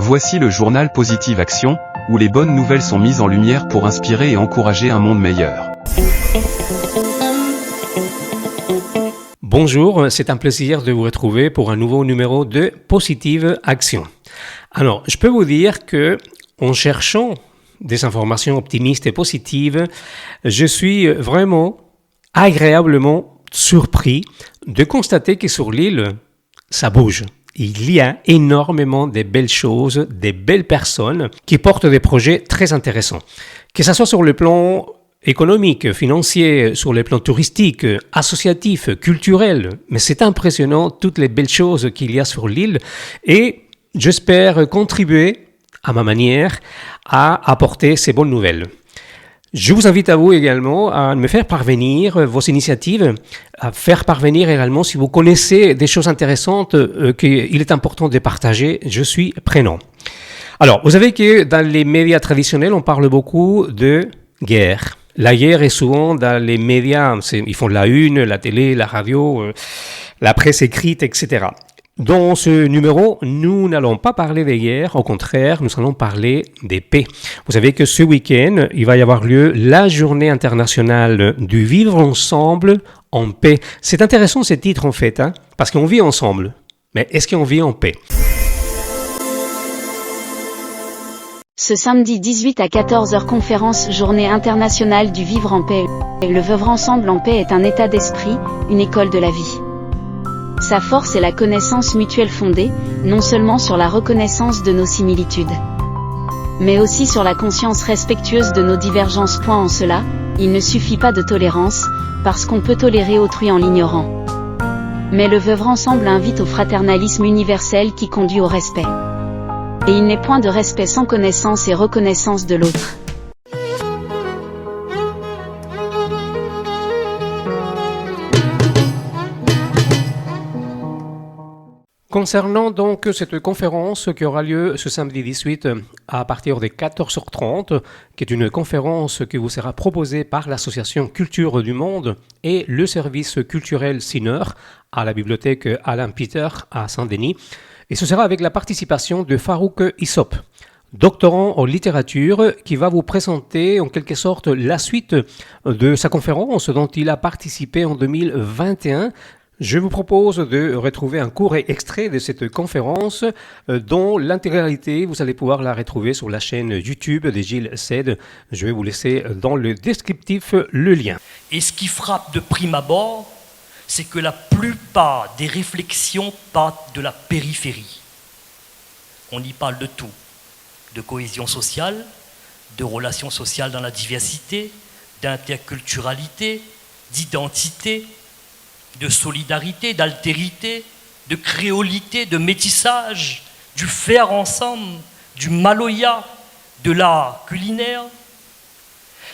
Voici le journal Positive Action, où les bonnes nouvelles sont mises en lumière pour inspirer et encourager un monde meilleur. Bonjour, c'est un plaisir de vous retrouver pour un nouveau numéro de Positive Action. Alors, je peux vous dire que en cherchant des informations optimistes et positives, je suis vraiment agréablement surpris de constater que sur l'île, ça bouge. Il y a énormément de belles choses, des belles personnes qui portent des projets très intéressants. Que ce soit sur le plan économique, financier, sur le plan touristique, associatif, culturel. Mais c'est impressionnant toutes les belles choses qu'il y a sur l'île et j'espère contribuer à ma manière à apporter ces bonnes nouvelles. Je vous invite à vous également à me faire parvenir vos initiatives, à faire parvenir également si vous connaissez des choses intéressantes qu'il est important de partager, je suis prenant. Alors, vous savez que dans les médias traditionnels, on parle beaucoup de guerre. La guerre est souvent dans les médias, ils font la une, la télé, la radio, la presse écrite, etc. Dans ce numéro, nous n'allons pas parler des guerres, au contraire, nous allons parler des paix. Vous savez que ce week-end, il va y avoir lieu la journée internationale du vivre ensemble en paix. C'est intéressant ce titre en fait, parce qu'on vit ensemble. Mais est-ce qu'on vit en paix ? Ce samedi 18 à 14h, conférence Journée internationale du vivre en paix. Le vivre ensemble en paix est un état d'esprit, une école de la vie. Sa force est la connaissance mutuelle fondée, non seulement sur la reconnaissance de nos similitudes, mais aussi sur la conscience respectueuse de nos divergences. En cela, il ne suffit pas de tolérance, parce qu'on peut tolérer autrui en l'ignorant. Mais le vivre ensemble invite au fraternalisme universel qui conduit au respect. Et il n'est point de respect sans connaissance et reconnaissance de l'autre. Concernant donc cette conférence qui aura lieu ce samedi 18 à partir de 14h30, qui est une conférence qui vous sera proposée par l'Association Culture du Monde et le service culturel Sinner à la bibliothèque Alain Peter à Saint-Denis, et ce sera avec la participation de Farouk Issop, doctorant en littérature, qui va vous présenter en quelque sorte la suite de sa conférence dont il a participé en 2021. Je vous propose de retrouver un court extrait de cette conférence dont l'intégralité, vous allez pouvoir la retrouver sur la chaîne YouTube de Gilles Cède. Je vais vous laisser dans le descriptif le lien. Et ce qui frappe de prime abord, c'est que la plupart des réflexions partent de la périphérie. On y parle de tout, de cohésion sociale, de relations sociales dans la diversité, d'interculturalité, d'identité, de solidarité, d'altérité, de créolité, de métissage, du faire ensemble, du maloya, de l'art culinaire.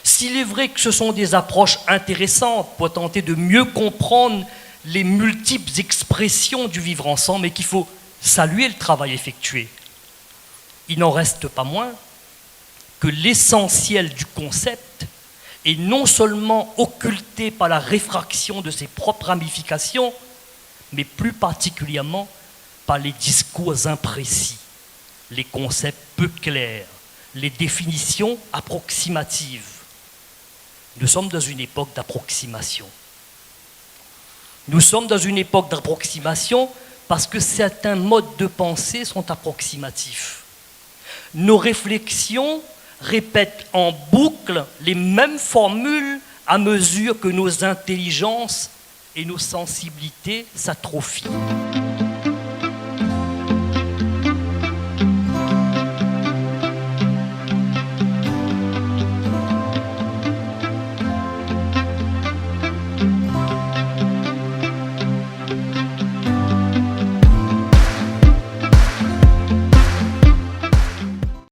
S'il est vrai que ce sont des approches intéressantes pour tenter de mieux comprendre les multiples expressions du vivre ensemble et qu'il faut saluer le travail effectué, il n'en reste pas moins que l'essentiel du concept est non seulement occulté par la réfraction de ses propres ramifications, mais plus particulièrement par les discours imprécis, les concepts peu clairs, les définitions approximatives. Nous sommes dans une époque d'approximation. Nous sommes dans une époque d'approximation parce que certains modes de pensée sont approximatifs. Nos réflexions répètent en boucle les mêmes formules à mesure que nos intelligences et nos sensibilités s'atrophient.